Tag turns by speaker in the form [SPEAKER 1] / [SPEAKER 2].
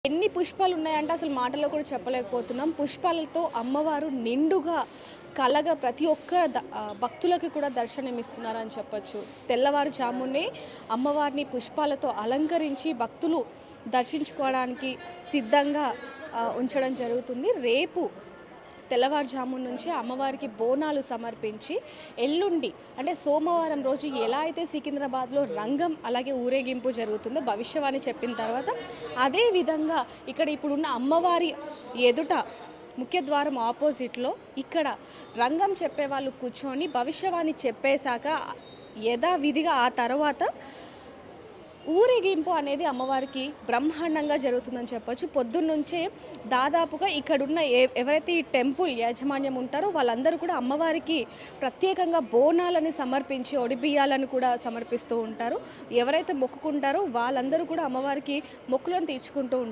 [SPEAKER 1] ఎన్ని పుష్పాలు ఉన్నాయంటే అసలు మాటల్లో కూడా చెప్పలేకపోతున్నాం. పుష్పాలతో అమ్మవారు నిండుగా కలగా ప్రతి ఒక్క భక్తులకి కూడా దర్శనమిస్తున్నారని చెప్పొచ్చు. తెల్లవారుజామునే అమ్మవారిని పుష్పాలతో అలంకరించి భక్తులు దర్శించుకోవడానికి సిద్ధంగా ఉంచడం జరుగుతుంది. రేపు తెల్లవారుజామున నుంచి అమ్మవారికి బోనాలు సమర్పించి ఎల్లుండి అంటే సోమవారం రోజు ఎలా అయితే సికింద్రాబాద్లో రంగం అలాగే ఊరేగింపు జరుగుతుందో భవిష్యవాణి చెప్పిన తర్వాత అదే విధంగా ఇక్కడ ఇప్పుడున్న అమ్మవారి ఎదుట ముఖ్యద్వారం ఆపోజిట్లో ఇక్కడ రంగం చెప్పేవాళ్ళు కూర్చొని భవిష్యవాణి చెప్పేశాక యథావిధిగా ఆ తర్వాత ఊరేగింపు అనేది అమ్మవారికి బ్రహ్మాండంగా జరుగుతుందని చెప్పొచ్చు. పొద్దున్నుంచే దాదాపుగా ఇక్కడున్న ఎవరైతే ఈ టెంపుల్ యాజమాన్యం ఉంటారో వాళ్ళందరూ కూడా అమ్మవారికి ప్రత్యేకంగా బోనాలని సమర్పించి ఒడిబియ్యాలను కూడా సమర్పిస్తూ ఉంటారు. ఎవరైతే మొక్కుకుంటారో వాళ్ళందరూ కూడా అమ్మవారికి మొక్కులను తీర్చుకుంటూ ఉంటారు.